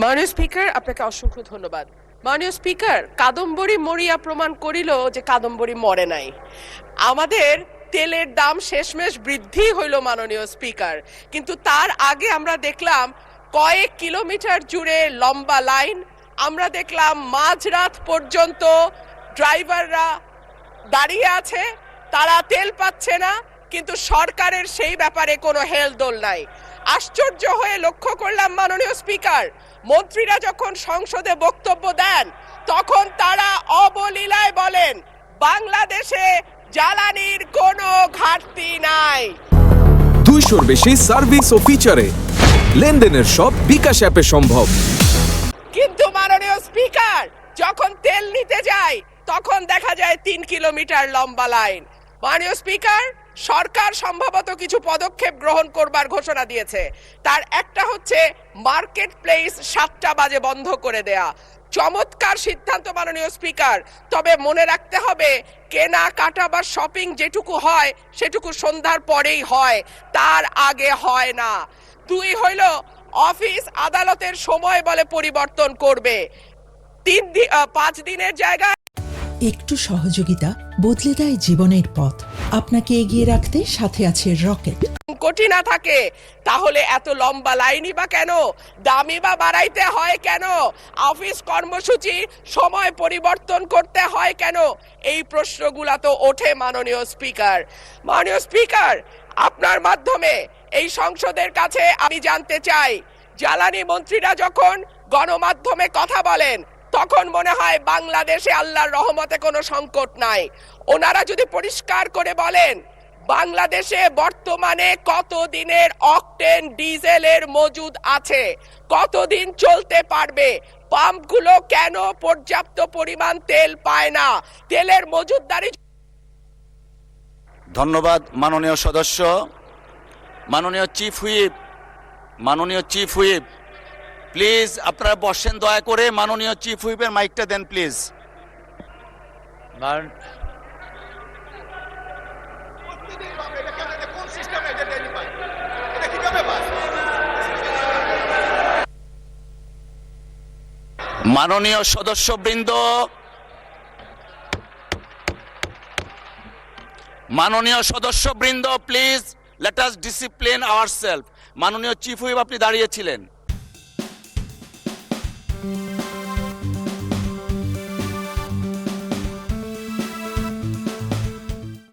মাননীয় স্পিকার, আপনাকে অসংখ্য ধন্যবাদ। মাননীয় স্পিকার, কাদম্বরী মরিয়া প্রমাণ করিল যে কাদম্বরী মরে নাই। আমাদের তেলের দাম শেষমেশ বৃদ্ধি হইল মাননীয় স্পিকার, কিন্তু তার আগে আমরা দেখলাম কয়েক কিলোমিটার জুড়ে লম্বা লাইন। আমরা দেখলাম মাঝরাত পর্যন্ত ড্রাইভাররা দাঁড়িয়ে আছে, তারা তেল পাচ্ছে না, কিন্তু সরকারের সেই ব্যাপারে কোনো হেলদোল নাই। আশ্চর্য হয়ে লক্ষ্য করলাম মাননীয় স্পিকার, মন্ত্রীরা যখন সংসদে বক্তব্য দেন তখন তারা অবলীলায় বলেন বাংলাদেশে জ্বালানির কোনো ঘাটতি নাই। 200-র বেশি সার্ভিস ও ফিচারে লেনদেনের সব বিকাশ অ্যাপে সম্ভব। কিন্তু মাননীয় স্পিকার, যখন তেল নিতে যায় তখন দেখা যায় 3 কিলোমিটার লম্বা লাইন। মাননীয় স্পিকার, সরকার সম্ভবত কিছু পদক্ষেপ গ্রহণ করবার ঘোষণা দিয়েছে। তার একটা হচ্ছে মার্কেট প্লেস 7টা বাজে বন্ধ করে দেয়া। চমৎকার সিদ্ধান্ত মাননীয় স্পিকার, তবে মনে রাখতে হবে কেনা কাটা বা শপিং যেটুকু হয় সেটুকু সন্ধ্যার পরেই হয়, তার আগে হয় না। 2 হইল অফিস আদালতের সময় বলে পরিবর্তন করবে। 5 দিনের জায়গায় একটু সহযোগিতা বদলে দেয় জীবনের পথ। আপনাকে এগিয়ে রাখতে সাথে আছে রকেট। কোটি না থাকে তাহলে এত লম্বা লাইনই বা কেন? দামি বা বাড়াইতে হয় কেন? অফিস কর্মসূচি সময় পরিবর্তন করতে হয় কেন? এই প্রশ্নগুলা তো ওঠে মাননীয় স্পিকার। মাননীয় স্পিকার, আপনার মাধ্যমে এই সংসদের কাছে আমি জানতে চাই, জ্বালানি মন্ত্রীরা যখন গণমাধ্যমে কথা বলেন তখন মনে হয় বাংলাদেশে আল্লাহর রহমতে কোনো সংকট নাই। ওনারা যদি পরিষ্কার করে বলেন বাংলাদেশে বর্তমানে কত দিনের অকটেন ডিজেলের মজুদ আছে, কতদিন চলতে পারবে, পাম্পগুলো কেন পর্যাপ্ত পরিমাণ তেল পায় না, তেলের মজুদদারি। ধন্যবাদ মাননীয় সদস্য। মাননীয় চিফ হুইপ প্লিজ আপনারা বসেন দয়া করে। মাননীয় চিফ হুইপের মাইকটা দেন প্লিজ। মাননীয় সদস্যবৃন্দ, please let us discipline ourself. মাননীয় চিফ হুইপ, আপনি দাঁড়িয়েছিলেন।